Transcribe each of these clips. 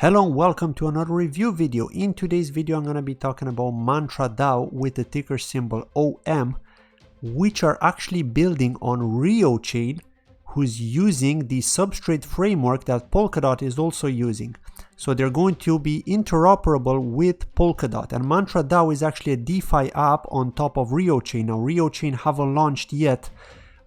Hello and welcome to another review video. In today's video I'm going to be talking about Mantra Dao with the ticker symbol OM, which are actually building on RioChain, who's using the Substrate framework that Polkadot is also using. So they're going to be interoperable with Polkadot, and Mantra Dao is actually a DeFi app on top of RioChain. Now RioChain haven't launched yet.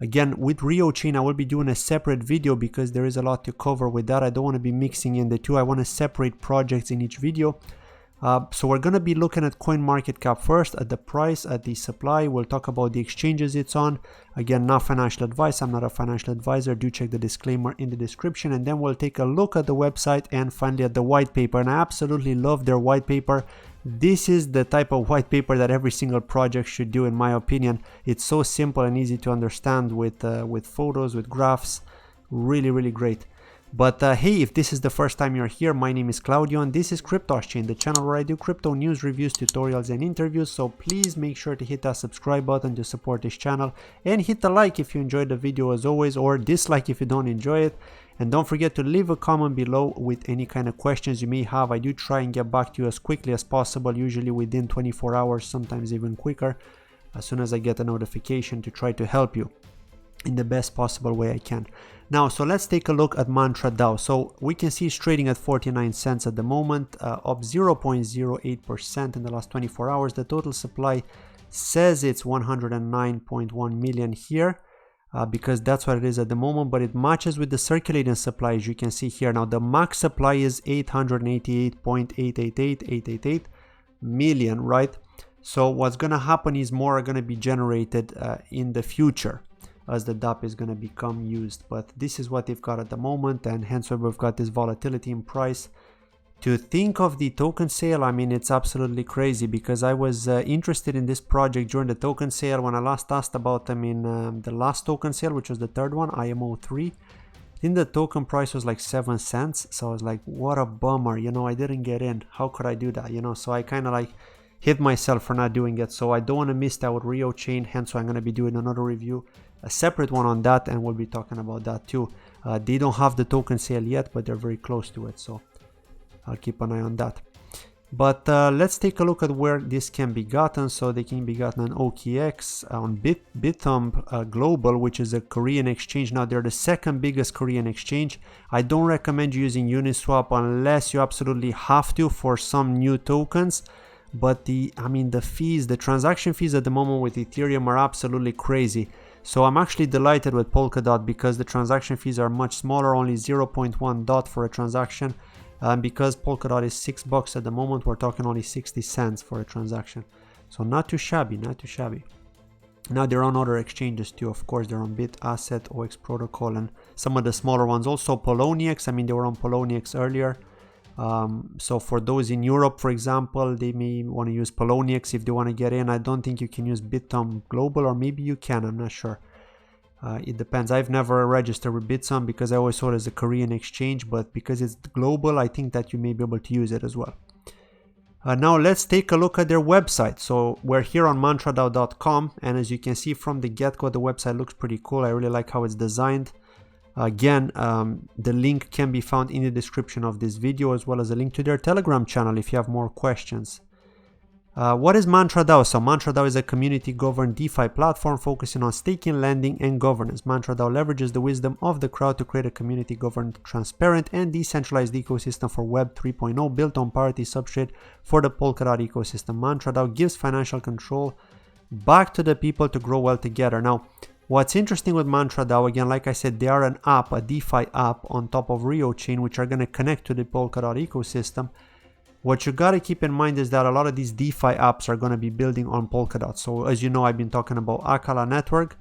Again, with RioChain, I will be doing a separate video because there is a lot to cover with that. I don't want to be mixing in the two. I want to separate projects in each video. So we're going to be looking at CoinMarketCap first, at the price, at the supply. We'll talk about the exchanges it's on. Again, not financial advice. I'm not a financial advisor. Do check the disclaimer in the description. And then we'll take a look at the website and finally at the white paper. And I absolutely love their white paper. This is the type of white paper that every single project should do, in my opinion. It's so simple and easy to understand with photos, with graphs. Really great. But hey, if this is the first time you're here, my name is Claudio and this is RioChain, the channel where I do crypto news, reviews, tutorials and interviews. So please make sure to hit that subscribe button to support this channel and hit the like if you enjoyed the video as always, or dislike if you don't enjoy it. And don't forget to leave a comment below with any kind of questions you may have. I do try and get back to you as quickly as possible, usually within 24 hours, sometimes even quicker, as soon as I get a notification, to try to help you in the best possible way I can. Now, so let's take a look at Mantra Dao. So we can see it's trading at 49 cents at the moment, up 0.08% in the last 24 hours. The total supply says it's 109.1 million here. Because that's what it is at the moment, but it matches with the circulating supply, as you can see here. Now the max supply is 888.888 million, right? So what's going to happen is more are going to be generated in the future as the DApp is going to become used, but this is what they've got at the moment, and hence why we've got this volatility in price. To think of the token sale, I mean, it's absolutely crazy, because I was interested in this project during the token sale when I last asked about them in the last token sale, which was the third one, IMO3. I think the token price was like 7 cents. So I was like, what a bummer, you know, I didn't get in. How could I do that, you know? So I kind of like hit myself for not doing it. So I don't want to miss that with RioChain, hence why I'm going to be doing another review, a separate one on that, and we'll be talking about that too. They don't have the token sale yet, but they're very close to it. So I'll keep an eye on that. But let's take a look at where this can be gotten. So they can be gotten on OKX, on Bithumb Global, which is a Korean exchange. Now they're the second biggest Korean exchange. I don't recommend using Uniswap unless you absolutely have to for some new tokens. But the fees, the transaction fees at the moment with Ethereum are absolutely crazy. So I'm actually delighted with Polkadot because the transaction fees are much smaller, only 0.1 DOT for a transaction. Because Polkadot is $6 at the moment, we're talking only 60 cents for a transaction. So not too shabby, not too shabby. Now they're on other exchanges too, of course. They're on BitAsset, OX Protocol, and some of the smaller ones. Also Poloniex, I mean, they were on Poloniex earlier. So for those in Europe, for example, they may want to use Poloniex if they want to get in. I don't think you can use Bithumb Global, or maybe you can, I'm not sure. It depends. I've never registered with Bitsum because I always saw it as a Korean exchange, but because it's global, I think that you may be able to use it as well. Now let's take a look at their website. So we're here on mantradao.com, and as you can see from the get-go, the website looks pretty cool. I really like how it's designed. Again, the link can be found in the description of this video, as well as a link to their Telegram channel if you have more questions. What is Mantra Dao? So Mantra Dao is a community-governed DeFi platform focusing on staking, lending, and governance. Mantra Dao leverages the wisdom of the crowd to create a community-governed, transparent, and decentralized ecosystem for Web 3.0 built on Parity Substrate for the Polkadot ecosystem. Mantra Dao gives financial control back to the people to grow well together. Now, what's interesting with Mantra Dao, again, like I said, they are an app, a DeFi app on top of RioChain, which are going to connect to the Polkadot ecosystem. What you got to keep in mind is that a lot of these DeFi apps are going to be building on Polkadot. So as you know, I've been talking about Akala Network.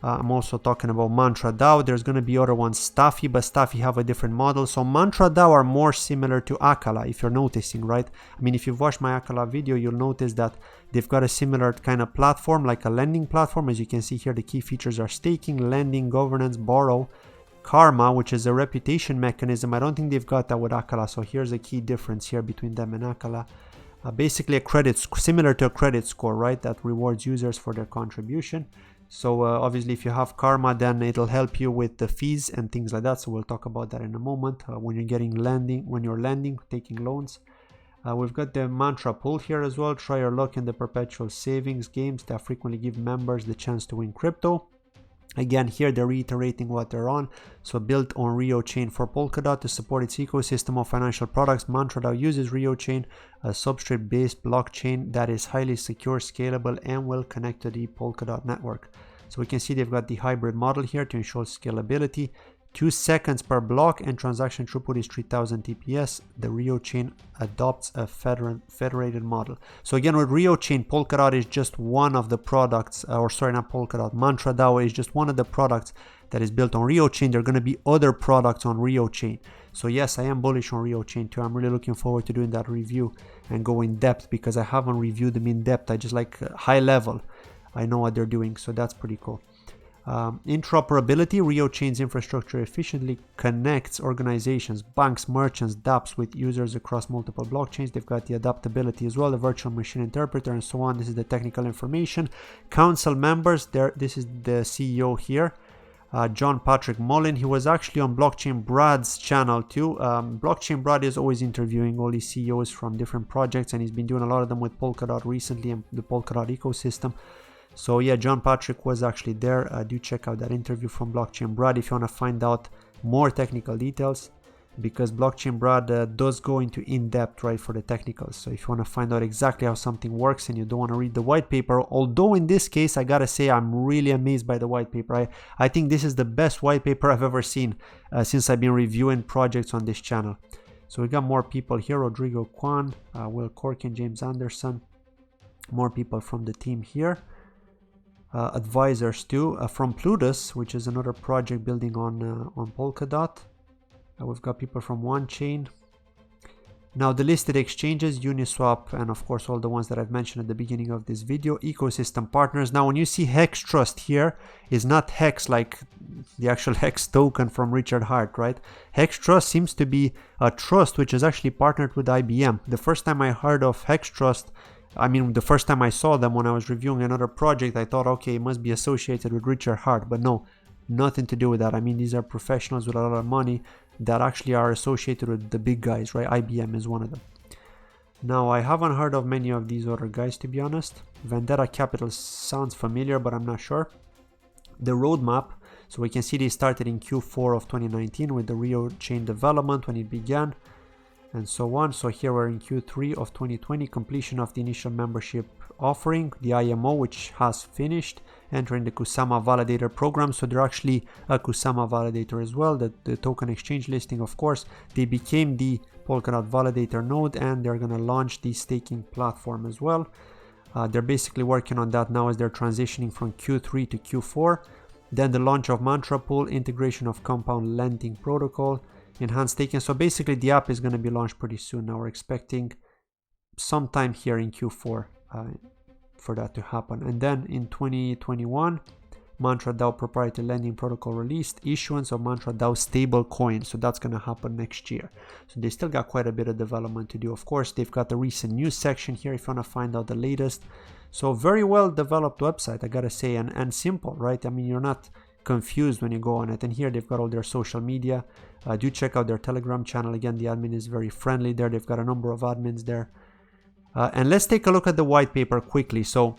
I'm also talking about Mantra Dao. There's going to be other ones, Staffy, but Staffy have a different model. So Mantra Dao are more similar to Akala, if you're noticing, right? I mean, if you've watched my Akala video, you'll notice that they've got a similar kind of platform, like a lending platform. As you can see here, the key features are staking, lending, governance, borrow, Karma, which is a reputation mechanism. I don't think they've got that with Akala, so here's a key difference here between them and Akala. Basically a credit, similar to a credit score, right, that rewards users for their contribution. So obviously if you have Karma, then it'll help you with the fees and things like that. So we'll talk about that in a moment. When you're lending, taking loans. We've got the Mantra pool here as well. Try your luck in the perpetual savings games that frequently give members the chance to win crypto. Again, here they're reiterating what they're on. So built on RioChain for Polkadot to support its ecosystem of financial products, Mantra Dao uses RioChain, a substrate-based blockchain that is highly secure, scalable, and will connect to the Polkadot network. So we can see they've got the hybrid model here to ensure scalability. 2 seconds per block and transaction throughput is 3000 TPS. The RioChain adopts a federated model. So again, with RioChain, Polkadot is just one of the products, Mantra Dao is just one of the products that is built on RioChain. There are going to be other products on RioChain. So yes, I am bullish on RioChain too. I'm really looking forward to doing that review and go in depth, because I haven't reviewed them in depth. I just like high level. I know what they're doing, so that's pretty cool. Interoperability. RioChain's infrastructure efficiently connects organizations, banks, merchants, dApps with users across multiple blockchains. They've got the adaptability as well, the virtual machine interpreter, and so on. This is the technical information. Council members, this is the CEO here, John Patrick Mullin. He was actually on Blockchain Brad's channel too. Blockchain Brad is always interviewing all these CEOs from different projects, and he's been doing a lot of them with Polkadot recently and the Polkadot ecosystem. So yeah, John Patrick was actually there. Do check out that interview from Blockchain Brad if you want to find out more technical details, because Blockchain Brad does go into in-depth, right, for the technicals. So if you want to find out exactly how something works and you don't want to read the white paper, although in this case I gotta say I'm really amazed by the white paper. I think this is the best white paper I've ever seen since I've been reviewing projects on this channel. So we got more people here: Rodrigo Kwan, Will Corkin, James Anderson, more people from the team here. Advisors too, from Plutus, which is another project building on Polkadot. We've got people from OneChain. Now the listed exchanges, Uniswap, and of course all the ones that I've mentioned at the beginning of this video. Ecosystem partners. Now when you see Hex Trust here, is not Hex like the actual Hex token from Richard Hart, right? Hex Trust seems to be a trust which is actually partnered with IBM. The first time I heard of Hex Trust, the first time I saw them when I was reviewing another project, I thought, okay, it must be associated with Richard Hart, but no, nothing to do with that. These are professionals with a lot of money that actually are associated with the big guys, right? IBM is one of them. Now, I haven't heard of many of these other guys, to be honest. Vendetta Capital sounds familiar, but I'm not sure. The roadmap, so we can see they started in Q4 of 2019 with the RioChain development when it began, and so on. So here we're in Q3 of 2020, completion of the initial membership offering, the IMO, which has finished, entering the Kusama validator program. So they're actually a Kusama validator as well, the token exchange listing, of course. They became the Polkadot validator node, and they're going to launch the staking platform as well. They're basically working on that now as they're transitioning from Q3 to Q4. Then the launch of Mantra Pool, integration of compound lending protocol, enhanced staking. So basically the app is going to be launched pretty soon. Now we're expecting sometime here in Q4 for that to happen. And then in 2021, Mantra Dao proprietary lending protocol released, issuance of Mantra Dao stable coin. So that's going to happen next year. So they still got quite a bit of development to do. Of course, they've got the recent news section here if you want to find out the latest. So very well developed website, I gotta say, and simple, right? You're not confused when you go on it. And here they've got all their social media. Do check out their Telegram channel. Again, the admin is very friendly there. They've got a number of admins there. And let's take a look at the white paper quickly. So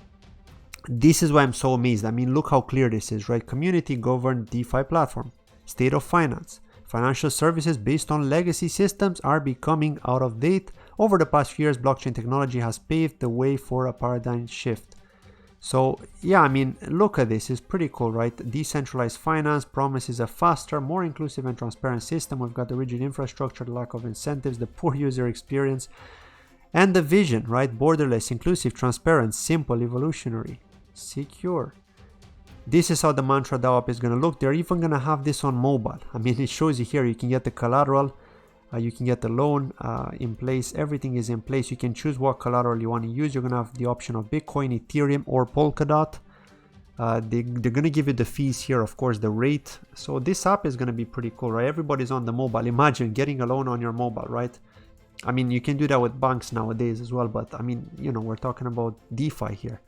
this is why I'm so amazed. Look how clear this is, right? Community governed DeFi platform, state of finance. Financial services based on legacy systems are becoming out of date. Over the past few years, blockchain technology has paved the way for a paradigm shift. So yeah, look at this. It's pretty cool, right? Decentralized finance promises a faster, more inclusive and transparent system. We've got the rigid infrastructure, the lack of incentives, the poor user experience, and the vision, right? Borderless, inclusive, transparent, simple, evolutionary, secure. This is how the Mantra Dao app is going to look. They're even going to have this on mobile. It shows you here, you can get the collateral, you can get the loan in place. Everything is in place. You can choose what collateral you want to use. You're going to have the option of Bitcoin, Ethereum, or Polkadot. They're going to give you the fees here, of course, the rate. So this app is going to be pretty cool, right? Everybody's on the mobile. Imagine getting a loan on your mobile, right? You can do that with banks nowadays as well, but we're talking about DeFi here.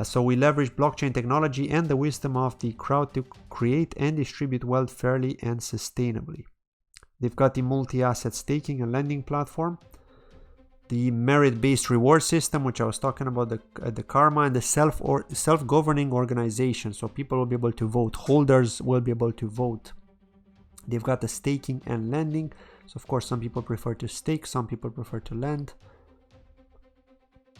So we leverage blockchain technology and the wisdom of the crowd to create and distribute wealth fairly and sustainably. They've got the multi-asset staking and lending platform, the merit-based reward system, which I was talking about, the karma, and the self-governing organization. So people will be able to vote, holders will be able to vote. They've got the staking and lending. So of course, some people prefer to stake, some people prefer to lend.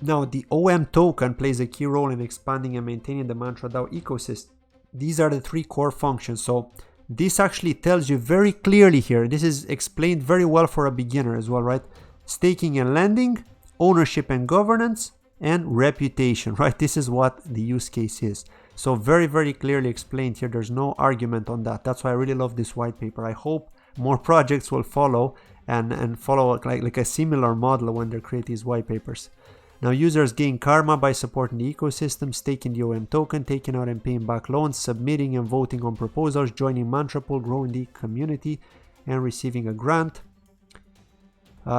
Now, the OM token plays a key role in expanding and maintaining the Mantra Dao ecosystem. These are the three core functions. So this actually tells you very clearly here. This is explained very well for a beginner as well, right? Staking and lending, ownership and governance, and reputation, right? This is what the use case is. So very, very clearly explained here. There's no argument on that. That's why I really love this white paper. I hope more projects will follow and follow like a similar model when they create these white papers. Now, users gain karma by supporting the ecosystem, staking the OM token, taking out and paying back loans, submitting and voting on proposals, joining Mantra Pool, growing the community, and receiving a grant.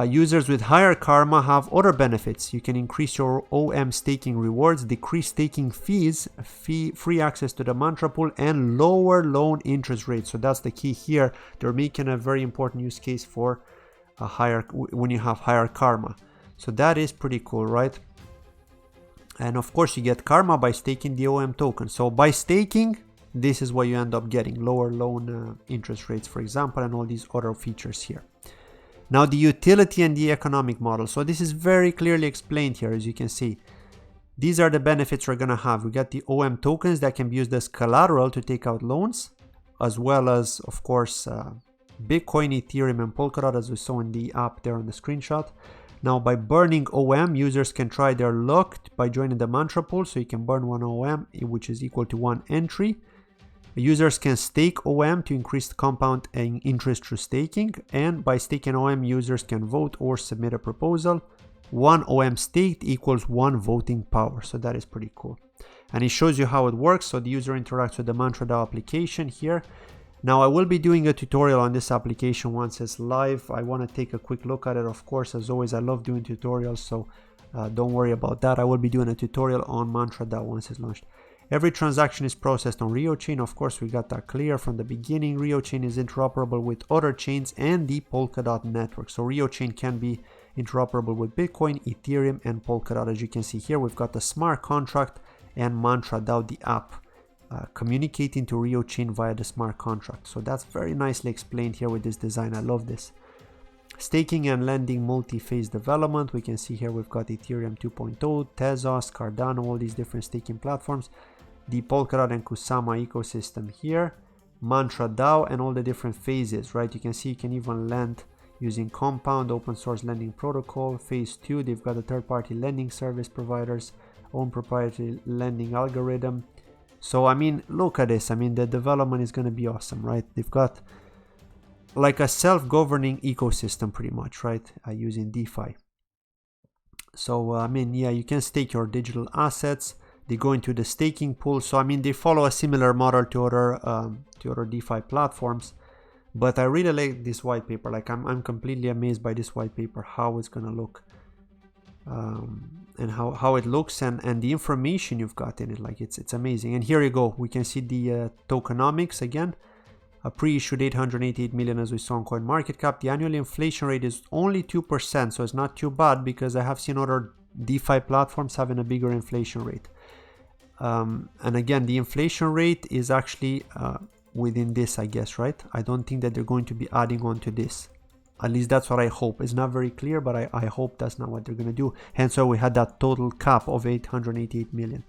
Users with higher karma have other benefits. You can increase your OM staking rewards, decrease staking fees, free access to the Mantra Pool, and lower loan interest rates. So that's the key here. They're making a very important use case for when you have higher karma. So that is pretty cool, right? And of course, you get karma by staking the OM token. So by staking, this is what you end up getting: lower loan interest rates, for example, and all these other features here. Now, the utility and the economic model. So this is very clearly explained here, as you can see. These are the benefits we're going to have. We got the OM tokens that can be used as collateral to take out loans, as well as, of course, Bitcoin, Ethereum, and Polkadot, as we saw in the app there on the screenshot. Now, by burning OM, users can try their luck by joining the Mantra Pool. So you can burn 1 OM, which is equal to 1 entry. Users can stake OM to increase the compound interest through staking. And by staking OM, users can vote or submit a proposal. 1 OM staked equals 1 voting power. So that is pretty cool. And it shows you how it works. So the user interacts with the Mantra Dao application here. Now, I will be doing a tutorial on this application once it's live. I want to take a quick look at it. Of course, as always, I love doing tutorials, so don't worry about that. I will be doing a tutorial on Mantra Dao once it's launched. Every transaction is processed on RioChain. Of course, we got that clear from the beginning. RioChain is interoperable with other chains and the Polkadot network. So RioChain can be interoperable with Bitcoin, Ethereum, and Polkadot. As you can see here, we've got the smart contract and Mantra Dao, the app, communicating to RioChain via the smart contract. So that's very nicely explained here with this design. I love this. Staking and lending multi-phase development. We can see here we've got Ethereum 2.0, Tezos, Cardano, all these different staking platforms. The Polkadot and Kusama ecosystem here. Mantra DAO and all the different phases, right? You can see you can even lend using Compound, open source lending protocol. Phase 2, they've got the third-party lending service providers, own proprietary lending algorithm. So, I mean, look at this. I mean, the development is going to be awesome, right? They've got like a self-governing ecosystem pretty much, right? Using DeFi. So, I mean, yeah, you can stake your digital assets. They go into the staking pool. So, I mean, they follow a similar model to other DeFi platforms. But I really like this white paper. Like, I'm completely amazed by this white paper, how it's going to look. And how it looks and the information you've got in it. Like, it's amazing. And here you go. We can see the tokenomics again. A pre-issued 888 million, as we saw on CoinMarketCap. The annual inflation rate is only 2%, so it's not too bad, because I have seen other DeFi platforms having a bigger inflation rate. And again, the inflation rate is actually within this, I guess, right? I don't think that they're going to be adding on to this. At least that's what I hope. It's not very clear, but I hope that's not what they're going to do. Hence why we had that total cap of 888 million.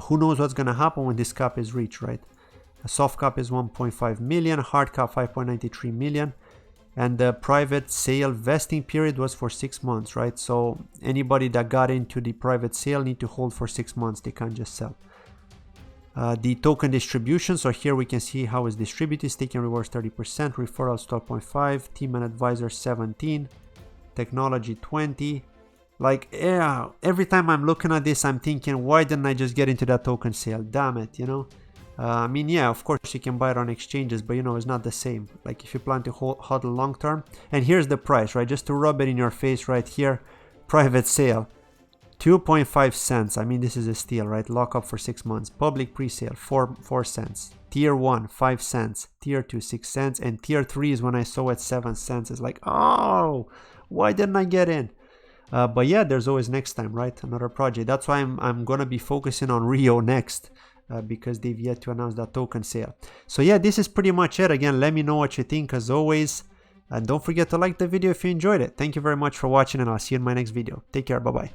Who knows what's going to happen when this cap is reached, right? A soft cap is 1.5 million, hard cap 5.93 million, and the private sale vesting period was for 6 months, right? So anybody that got into the private sale need to hold for 6 months. They can't just sell. The token distribution. So here we can see how it's distributed. Staking rewards 30%, referrals 12.5, team and advisors 17, technology 20. Like, yeah, every time I'm looking at this, I'm thinking, why didn't I just get into that token sale? Damn it, you know. I mean, yeah, of course you can buy it on exchanges, but you know, it's not the same. Like, if you plan to hodl long term. And here's the price, right? Just to rub it in your face right here. Private sale, 2.5 cents. I mean, this is a steal, right? Lockup for 6 months. Public pre-sale, 4 cents. Tier 1, 5 cents. Tier 2, 6 cents. And tier 3 is when I saw it 7 cents. It's like, oh, why didn't I get in? But yeah, there's always next time, right? Another project. That's why I'm gonna be focusing on Rio next, because they've yet to announce that token sale. So yeah, this is pretty much it. Again, let me know what you think as always. And don't forget to like the video if you enjoyed it. Thank you very much for watching, and I'll see you in my next video. Take care. Bye-bye.